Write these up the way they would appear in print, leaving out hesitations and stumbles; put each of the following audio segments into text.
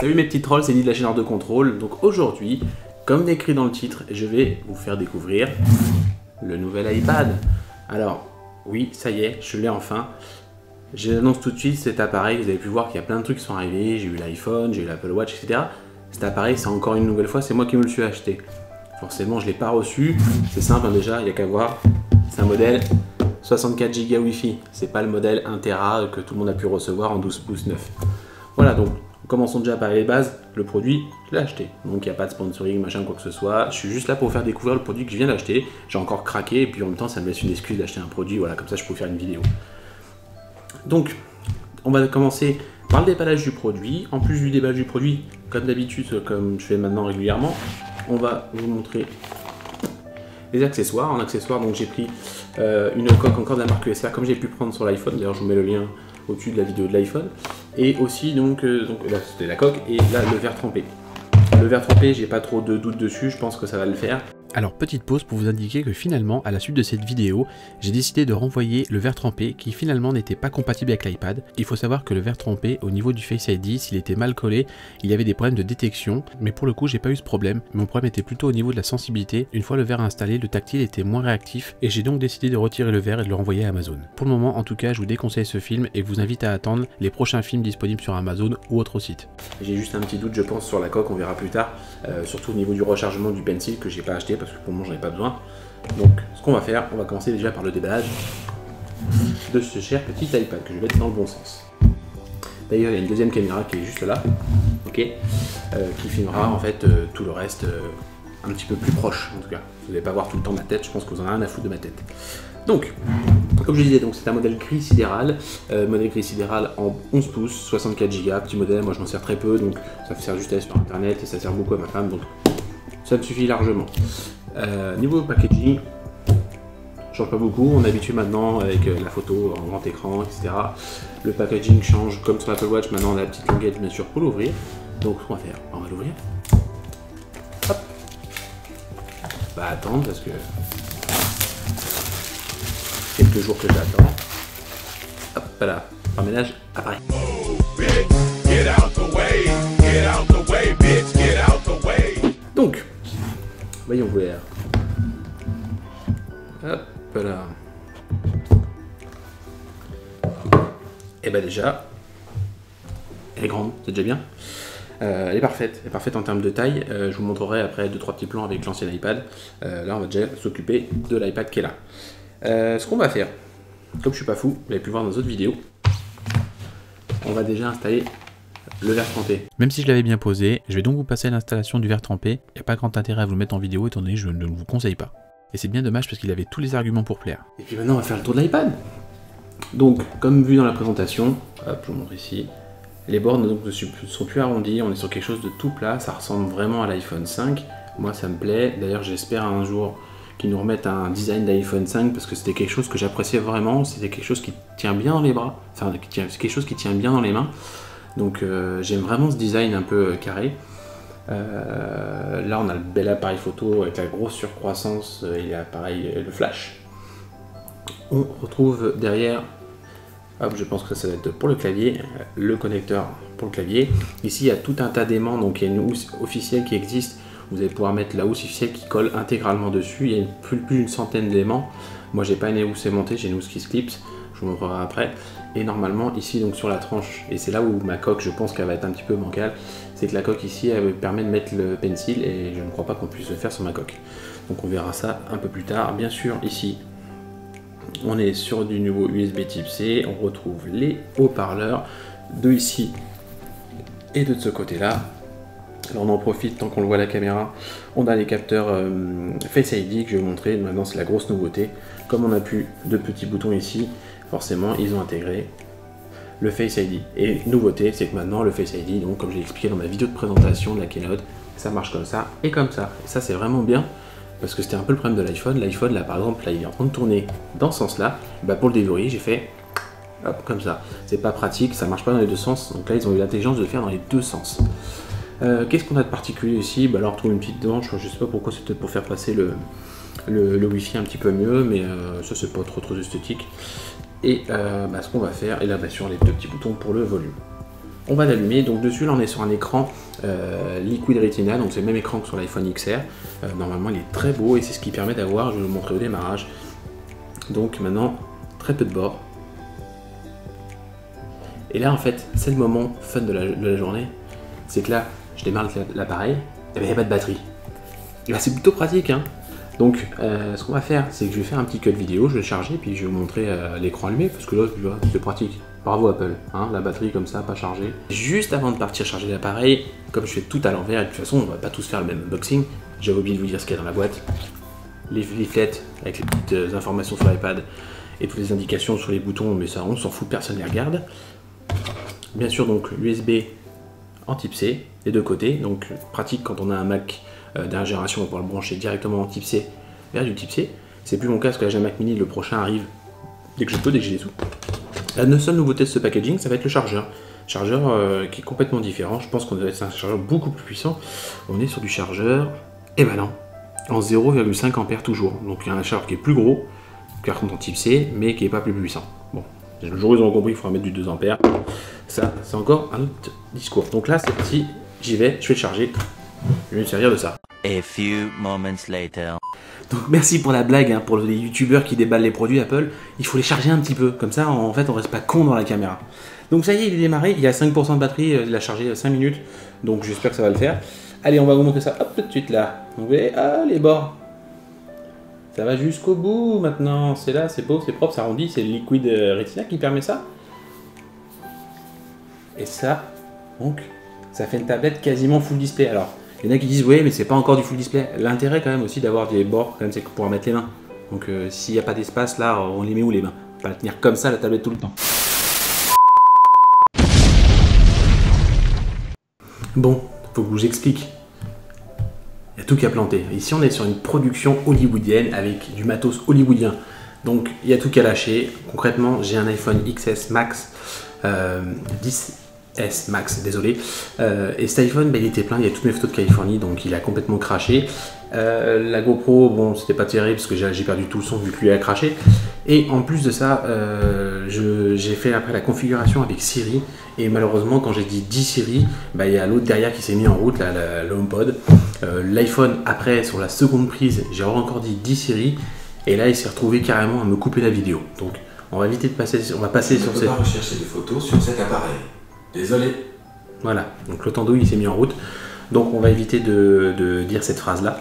Salut mes petits trolls, c'est Nid de la chaîne Hors de Contrôle. Donc aujourd'hui, comme écrit dans le titre, je vais vous faire découvrir le nouvel iPad. Alors, oui, ça y est, je l'ai enfin. J'annonce tout de suite cet appareil, vous avez pu voir qu'il y a plein de trucs qui sont arrivés. J'ai eu l'iPhone, j'ai eu l'Apple Watch, etc. Cet appareil, c'est encore une nouvelle fois, c'est moi qui me le suis acheté. Forcément, je ne l'ai pas reçu. C'est simple, hein, déjà, il n'y a qu'à voir. C'est un modèle 64 Go Wi-Fi. C'est pas le modèle 1 Tera que tout le monde a pu recevoir en 12 pouces neuf. Voilà, donc commençons déjà par les bases. Le produit, je l'ai acheté. Donc il n'y a pas de sponsoring, machin, quoi que ce soit. Je suis juste là pour vous faire découvrir le produit que je viens d'acheter. J'ai encore craqué et puis en même temps, ça me laisse une excuse d'acheter un produit. Voilà, comme ça, je peux faire une vidéo. Donc, on va commencer par le déballage du produit. En plus du déballage du produit, comme d'habitude, comme je fais maintenant régulièrement, on va vous montrer les accessoires. En accessoires, donc j'ai pris une coque encore de la marque USA, comme j'ai pu prendre sur l'iPhone. D'ailleurs, je vous mets le lien au-dessus de la vidéo de l'iPhone. Et aussi, donc là, c'était la coque, et là, le verre trempé. Le verre trempé, j'ai pas trop de doute dessus, je pense que ça va le faire. Alors petite pause pour vous indiquer que finalement, à la suite de cette vidéo, j'ai décidé de renvoyer le verre trempé qui finalement n'était pas compatible avec l'iPad. Il faut savoir que le verre trempé, au niveau du Face ID, s'il était mal collé, il y avait des problèmes de détection, mais pour le coup j'ai pas eu ce problème. Mon problème était plutôt au niveau de la sensibilité. Une fois le verre installé, le tactile était moins réactif et j'ai donc décidé de retirer le verre et de le renvoyer à Amazon. Pour le moment en tout cas, je vous déconseille ce film et vous invite à attendre les prochains films disponibles sur Amazon ou autre site. J'ai juste un petit doute je pense sur la coque, on verra plus tard, surtout au niveau du rechargement du pencil que j'ai pas acheté parce que pour le moment j'en ai pas besoin. Donc ce qu'on va faire, on va commencer déjà par le déballage de ce cher petit iPad que je vais mettre dans le bon sens. D'ailleurs il y a une deuxième caméra qui est juste là, ok, qui filmera en fait tout le reste un petit peu plus proche en tout cas. Vous n'allez pas voir tout le temps ma tête, je pense que vous en avez rien à foutre de ma tête. Donc, comme je disais, c'est un modèle gris sidéral, en 11 pouces, 64 Go, petit modèle, moi je m'en sers très peu, donc ça sert juste à aller sur internet et ça sert beaucoup à ma femme, donc ça me suffit largement. Niveau packaging, change pas beaucoup, on est habitué maintenant avec la photo en grand écran, etc. Le packaging change comme sur l'Apple Watch, maintenant on a la petite languette bien sûr pour l'ouvrir. Donc ce qu'on va faire, on va l'ouvrir. Hop. On va attendre parce que quelques jours que j'attends. Hop là, par ménage apparaît. Donc, voyons voir. Hop là. Et bah déjà, elle est grande, c'est déjà bien. Elle est parfaite en termes de taille. Je vous montrerai après 2-3 petits plans avec l'ancien iPad. Là, on va déjà s'occuper de l'iPad qui est là. Ce qu'on va faire, comme je suis pas fou, vous avez pu le voir dans d'autres vidéos, on va déjà installer le verre trempé. Même si je l'avais bien posé, je vais donc vous passer à l'installation du verre trempé. Il n'y a pas grand intérêt à vous le mettre en vidéo étant donné que je ne vous conseille pas. Et c'est bien dommage parce qu'il avait tous les arguments pour plaire. Et puis maintenant on va faire le tour de l'iPad. Donc comme vu dans la présentation, hop, je vous montre ici, les bornes donc, ne sont plus arrondies, on est sur quelque chose de tout plat, ça ressemble vraiment à l'iPhone 5. Moi ça me plaît, d'ailleurs j'espère un jour qu'ils nous remettent un design d'iPhone 5 parce que c'était quelque chose que j'appréciais vraiment, c'était quelque chose qui tient bien dans les bras, enfin c'est quelque chose qui tient bien dans les mains. Donc j'aime vraiment ce design un peu carré. Là on a le bel appareil photo avec la grosse surcroissance et l'appareil le flash. On retrouve derrière, hop, je pense que ça va être pour le clavier, le connecteur pour le clavier. Ici il y a tout un tas d'aimants, donc il y a une housse officielle qui existe. Vous allez pouvoir mettre la housse officielle qui colle intégralement dessus. Il y a plus d'une centaine d'aimants. Moi j'ai pas une housse aimantée, j'ai une housse qui se clipse. Je vous montrerai après. Et normalement ici donc sur la tranche, et c'est là où ma coque je pense qu'elle va être un petit peu bancale, c'est que la coque ici elle permet de mettre le pencil et je ne crois pas qu'on puisse le faire sur ma coque. Donc on verra ça un peu plus tard. Bien sûr ici on est sur du nouveau USB type C, on retrouve les haut-parleurs de ici et de ce côté là. Alors on en profite tant qu'on le voit à la caméra, on a les capteurs Face ID que je vais vous montrer, maintenant c'est la grosse nouveauté. Comme on n'a plus de petits boutons ici, forcément ils ont intégré le Face ID. Et nouveauté, c'est que maintenant le Face ID, donc comme j'ai expliqué dans ma vidéo de présentation de la keynote, ça marche comme ça et comme ça. Et ça c'est vraiment bien, parce que c'était un peu le problème de l'iPhone. L'iPhone là par exemple, là il est en train de tourner dans ce sens là, bah, pour le déverrouiller j'ai fait hop, comme ça. C'est pas pratique, ça marche pas dans les deux sens, donc là ils ont eu l'intelligence de le faire dans les deux sens. Qu'est-ce qu'on a de particulier ici? Bah, alors on retrouve une petite branche, je sais pas pourquoi, c'est peut-être pour faire passer le Wi-Fi un petit peu mieux, mais ça c'est pas trop esthétique. Et ce qu'on va faire, et là bien sûr les deux petits boutons pour le volume. on va l'allumer. Donc dessus là on est sur un écran Liquid Retina, donc c'est le même écran que sur l'iPhone XR. Normalement il est très beau et c'est ce qui permet d'avoir, je vais vous montrer au démarrage. Donc maintenant très peu de bords. Et là en fait c'est le moment fun de la journée, c'est que là je démarre l'appareil, et bien il n'y a pas de batterie. Et ben, c'est plutôt pratique hein. Donc ce qu'on va faire, c'est que je vais faire un petit cut vidéo, je vais le charger, puis je vais vous montrer l'écran allumé, parce que là, tu vois, c'est pratique. Bravo Apple, hein, la batterie comme ça, pas chargée. Juste avant de partir charger l'appareil, comme je fais tout à l'envers, et de toute façon, on va pas tous faire le même unboxing, j'avais oublié de vous dire ce qu'il y a dans la boîte. Les leaflets avec les petites informations sur l'iPad et toutes les indications sur les boutons, mais ça, on s'en fout, personne ne les regarde. Bien sûr, donc l'USB en type C, les deux côtés, donc pratique quand on a un Mac dernière génération, on va pouvoir le brancher directement en type C vers du type C. C'est plus mon cas parce que là j'ai un Mac mini, le prochain arrive dès que je peux, dès que j'ai les sous. La seule nouveauté de ce packaging, ça va être le chargeur. Chargeur qui est complètement différent, je pense qu'on doit être un chargeur beaucoup plus puissant. On est sur du chargeur, et ben non, en 0,5 ampères toujours. Donc il y a un chargeur qui est plus gros, par contre en type C, mais qui n'est pas plus puissant. Bon, le jour où ils ont compris qu'il faudra mettre du 2 ampères, ça c'est encore un autre discours. Donc là c'est parti, j'y vais, je vais le charger. Je vais me servir de ça. A few moments later. Donc merci pour la blague, hein, pour les youtubeurs qui déballent les produits Apple, il faut les charger un petit peu, comme ça en fait on reste pas con dans la caméra. Donc ça y est, il est démarré, il y a 5% de batterie, il a chargé 5 minutes, donc j'espère que ça va le faire. Allez, on va vous montrer ça, hop, tout de suite là. Vous voyez, ah les bords. Ça va jusqu'au bout maintenant, c'est là, c'est beau, c'est propre, ça arrondit, c'est le Liquid Retina qui permet ça. Et ça, donc, ça fait une tablette quasiment full display. Alors, il y en a qui disent oui mais c'est pas encore du full display. L'intérêt quand même aussi d'avoir des bords quand même, c'est pour mettre les mains. Donc s'il n'y a pas d'espace là, on les met où les mains? Pas la tenir comme ça la tablette tout le temps. Bon, faut que je vous explique. Il y a tout qui a planté. Ici on est sur une production hollywoodienne avec du matos hollywoodien. Donc il y a tout qui a lâché. Concrètement j'ai un iPhone XS Max 10. S Max, désolé. Et cet iPhone, il était plein, il y a toutes mes photos de Californie, donc il a complètement craché. La GoPro, bon, c'était pas terrible parce que j'ai perdu tout le son vu que lui a craché. Et en plus de ça, j'ai fait après la configuration avec Siri. Et malheureusement, quand j'ai dit 10 Siri, il y a l'autre derrière qui s'est mis en route, le HomePod. L'iPhone, après, sur la seconde prise, j'ai encore dit 10 Siri. Et là, il s'est retrouvé carrément à me couper la vidéo. Donc, on va éviter de passer, on va passer sur cette... On va rechercher des photos sur cet appareil. Désolé. Voilà, donc l'auto-andouille il s'est mis en route. Donc on va éviter de dire cette phrase-là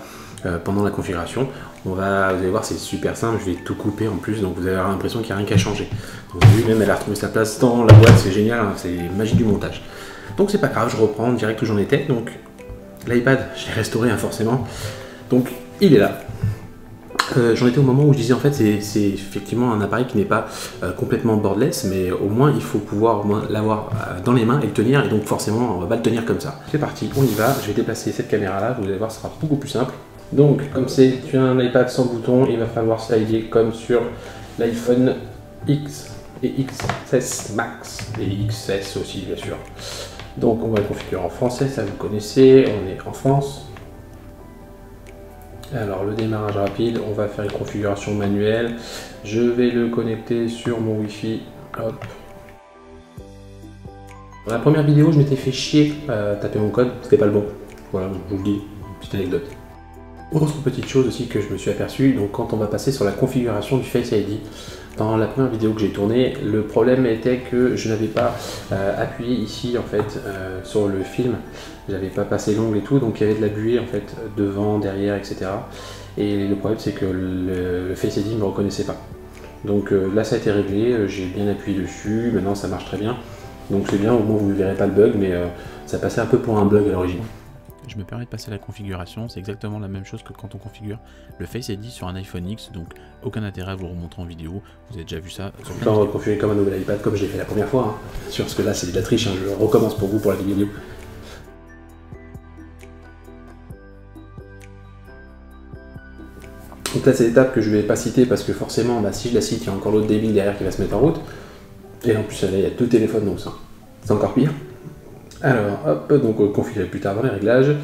pendant la configuration. Vous allez voir, c'est super simple, je vais tout couper en plus, donc vous allez avoir l'impression qu'il n'y a rien qu'à changer. Donc, vous avez vu, même elle a retrouvé sa place dans la boîte, c'est génial, hein, c'est magie du montage. Donc c'est pas grave, je reprends direct où j'en étais. Donc l'iPad, je l'ai restauré hein, forcément. Donc il est là. J'en étais au moment où je disais en fait c'est effectivement un appareil qui n'est pas complètement borderless, mais au moins il faut pouvoir l'avoir dans les mains et le tenir, et donc forcément on va pas le tenir comme ça. C'est parti, on y va, je vais déplacer cette caméra là, vous allez voir, ce sera beaucoup plus simple. Donc comme tu as un iPad sans bouton, il va falloir slider comme sur l'iPhone X et XS Max, et XS aussi bien sûr. Donc on va le configurer en français, ça vous connaissez, on est en France. Alors le démarrage rapide, on va faire une configuration manuelle. Je vais le connecter sur mon Wi-Fi. Hop. Dans la première vidéo, je m'étais fait chier à taper mon code, c'était pas le bon. Voilà, je vous le dis, petite anecdote. Autre petite chose aussi que je me suis aperçu, donc quand on va passer sur la configuration du Face ID, dans la première vidéo que j'ai tournée, le problème était que je n'avais pas appuyé ici en fait sur le film, j'avais pas passé l'ongle et tout, donc il y avait de la buée en fait devant, derrière, etc. Et le problème c'est que le Face ID ne me reconnaissait pas. Donc là ça a été réglé, j'ai bien appuyé dessus, maintenant ça marche très bien. Donc c'est bien, au moins vous ne verrez pas le bug, mais ça passait un peu pour un bug à l'origine. Je me permets de passer la configuration, c'est exactement la même chose que quand on configure le Face ID sur un iPhone X, donc aucun intérêt à vous le remontrer en vidéo, vous avez déjà vu ça. Là on va configurer comme un nouvel iPad, comme je l'ai fait la première fois, hein. Sur ce que là c'est de la triche, hein. Je recommence pour vous pour la vidéo. Donc là c'est l'étape que je ne vais pas citer parce que forcément si je la cite, il y a encore l'autre Devin derrière qui va se mettre en route. Et en plus là il y a deux téléphones, donc ça c'est encore pire. Alors, hop, donc configurer plus tard dans les réglages.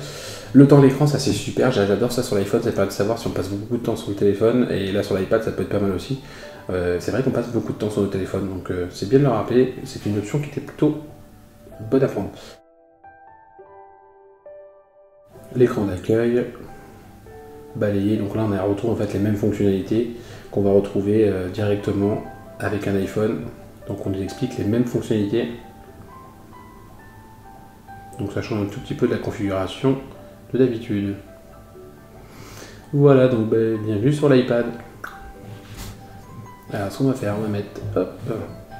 Le temps de l'écran, ça c'est super, j'adore ça sur l'iPhone, ça permet de savoir si on passe beaucoup de temps sur le téléphone, et là sur l'iPad ça peut être pas mal aussi. C'est vrai qu'on passe beaucoup de temps sur le téléphone, donc c'est bien de le rappeler, c'est une option qui était plutôt bonne à prendre. L'écran d'accueil, balayé, donc là on retrouve en fait les mêmes fonctionnalités qu'on va retrouver directement avec un iPhone. Donc on nous explique les mêmes fonctionnalités. Donc ça change un tout petit peu de la configuration de d'habitude. Voilà, donc bienvenue sur l'iPad. Alors ce qu'on va faire, on va mettre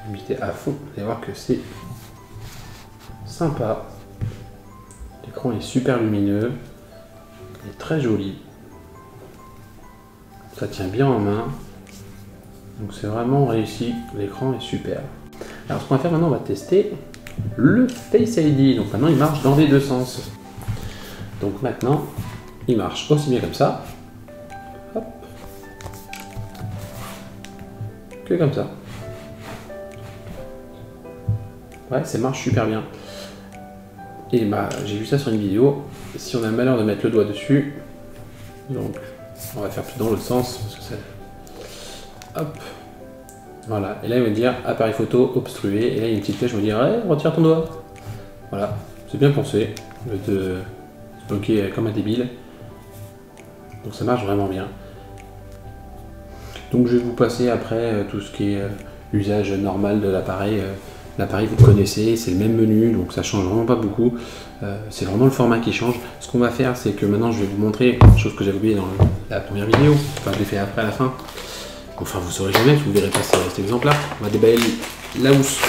l'humidité à fond. Vous allez voir que c'est sympa. L'écran est super lumineux. Il est très joli. Ça tient bien en main. Donc c'est vraiment réussi. L'écran est super. Alors ce qu'on va faire maintenant, on va tester le Face ID. Donc maintenant il marche dans les deux sens. Donc maintenant il marche aussi bien comme ça. Hop. Que comme ça. Ouais, ça marche super bien. Et bah j'ai vu ça sur une vidéo. Si on a le malheur de mettre le doigt dessus, donc on va faire plus dans l'autre sens parce que ça. Hop. Voilà. Et là il va me dire appareil photo obstrué. Et là il y a une petite flèche, je me dire hey, retire ton doigt. Voilà. C'est bien pensé de te bloquer comme un débile. Donc ça marche vraiment bien. Donc je vais vous passer après tout ce qui est usage normal de l'appareil. L'appareil vous le connaissez, c'est le même menu, donc ça change vraiment pas beaucoup. C'est vraiment le format qui change. Ce qu'on va faire, c'est que maintenant je vais vous montrer une chose que j'avais oublié dans la première vidéo. Enfin je l'ai fait après à la fin. Enfin vous saurez jamais, vous verrez pas cet exemple-là. On va déballer la housse.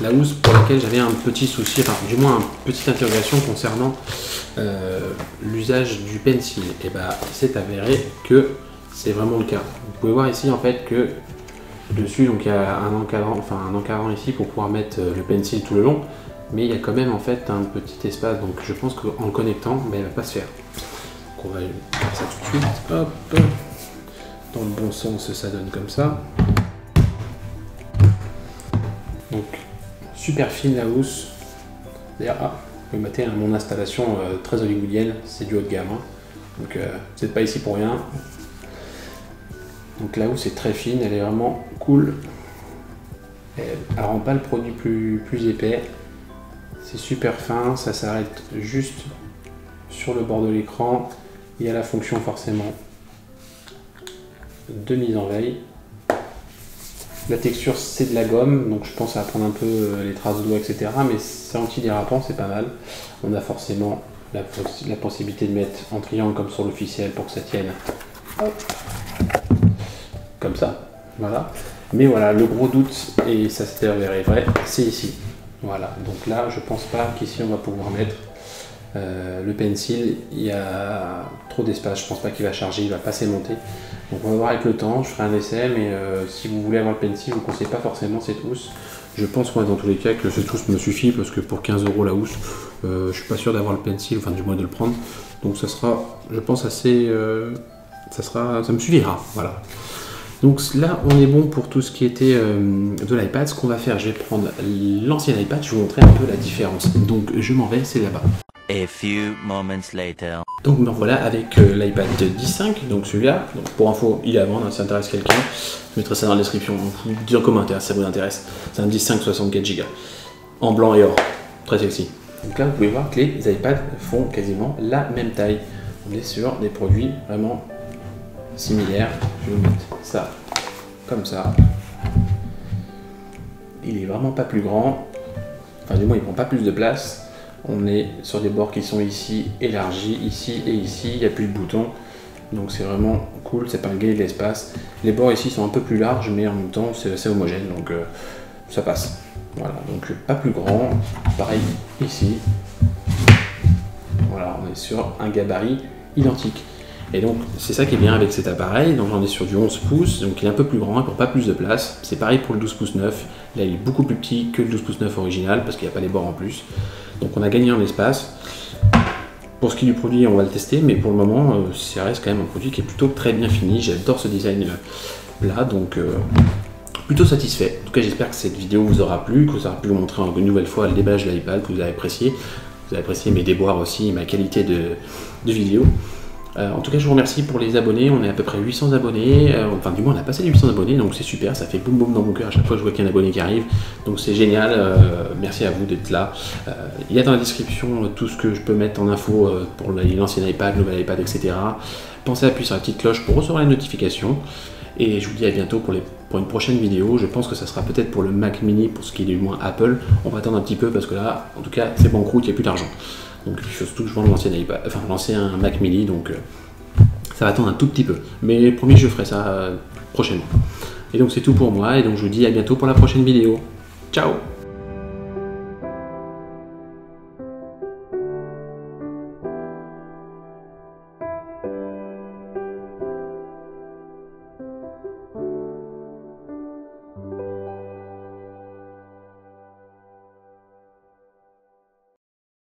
La housse pour laquelle j'avais un petit souci, enfin du moins une petite interrogation concernant l'usage du pencil. Et bah il s'est avéré que c'est vraiment le cas. Vous pouvez voir ici en fait que dessus donc il y a un encadrant ici pour pouvoir mettre le pencil tout le long, mais il y a quand même en fait un petit espace, donc je pense qu'en le connectant ben, il va pas se faire. Donc on va faire ça tout de suite. Hop. Dans le bon sens ça donne comme ça. Donc super fine la housse. D'ailleurs vous pouvez mater mon installation très hollywoodienne, c'est du haut de gamme, hein. Donc vous n'êtes pas ici pour rien. Donc la housse est très fine, elle est vraiment cool. Elle rend pas le produit plus épais. C'est super fin, ça s'arrête juste sur le bord de l'écran. Il y a la fonction forcément de mise en veille. La texture c'est de la gomme, donc je pense que ça va prendre un peu les traces de doigts, etc. Mais c'est anti-dérapant, c'est pas mal. On a forcément la possibilité de mettre en triangle comme sur l'officiel pour que ça tienne. Hop. Comme ça, voilà. Mais voilà, le gros doute, et ça s'est avéré vrai, c'est ici. Voilà, donc là, je pense pas qu'ici on va pouvoir mettre le pencil. Il y a trop d'espace, je pense pas qu'il va charger, il va pas s'aimonter. Donc on va voir avec le temps, je ferai un essai, mais si vous voulez avoir le pencil, je vous conseille pas forcément cette housse. Je pense moi dans tous les cas que cette housse me suffit, parce que pour 15 € la housse, je suis pas sûr d'avoir le pencil, enfin du moins de le prendre. Donc ça sera, je pense, assez... ça me suffira, voilà. Donc là, on est bon pour tout ce qui était de l'iPad. Ce qu'on va faire, je vais prendre l'ancien iPad, je vais vous montrer un peu la différence. Donc je m'en vais, c'est là-bas. A few moments later. Donc me voilà avec l'iPad 10.5, donc celui-là. Donc pour info, il est à vendre, si ça intéresse quelqu'un. Je mettrai ça dans la description, vous dites en commentaire si ça vous intéresse. C'est un 10.5 64 Go, en blanc et or, très sexy. Donc là, vous pouvez voir que les iPads font quasiment la même taille. On est sur des produits vraiment similaire. Je vais vous mettre ça comme ça. Il est vraiment pas plus grand, enfin du moins il prend pas plus de place. On est sur des bords qui sont ici élargis, ici et ici, il n'y a plus de boutons, donc c'est vraiment cool, c'est pas un gagner de l'espace. Les bords ici sont un peu plus larges, mais en même temps c'est assez homogène, donc ça passe. Voilà, donc pas plus grand, pareil ici. Voilà, on est sur un gabarit identique. Et donc c'est ça qui est bien avec cet appareil. Donc j'en ai sur du 11 pouces, donc il est un peu plus grand, il prend pas plus de place. C'est pareil pour le 12 pouces 9. Là il est beaucoup plus petit que le 12 pouces 9 original parce qu'il n'y a pas les bords en plus. Donc on a gagné en espace. Pour ce qui est du produit, on va le tester, mais pour le moment, ça reste quand même un produit qui est plutôt très bien fini. J'adore ce design là, donc plutôt satisfait. En tout cas, j'espère que cette vidéo vous aura plu, que ça aura pu vous montrer une nouvelle fois le déballage de l'iPad, que vous avez apprécié. Vous avez apprécié mes déboires aussi, ma qualité de vidéo. En tout cas, je vous remercie pour les abonnés. On est à peu près 800 abonnés. Enfin, du moins, on a passé les 800 abonnés, donc c'est super. Ça fait boum boum dans mon cœur à chaque fois que je vois qu'il y a un abonné qui arrive. Donc c'est génial. Merci à vous d'être là. Il y a dans la description tout ce que je peux mettre en info pour l'ancien iPad, le nouvel iPad, etc. Pensez à appuyer sur la petite cloche pour recevoir les notifications. Et je vous dis à bientôt pour une prochaine vidéo. Je pense que ça sera peut-être pour le Mac Mini, pour ce qui est du moins Apple. On va attendre un petit peu parce que là, en tout cas, c'est banqueroute, il n'y a plus d'argent. Donc il faut surtout que je vende l'ancien iPad, enfin l'ancien Mac Mini, donc ça va attendre un tout petit peu. Mais promis, je ferai ça prochainement. Et donc c'est tout pour moi, et donc je vous dis à bientôt pour la prochaine vidéo. Ciao!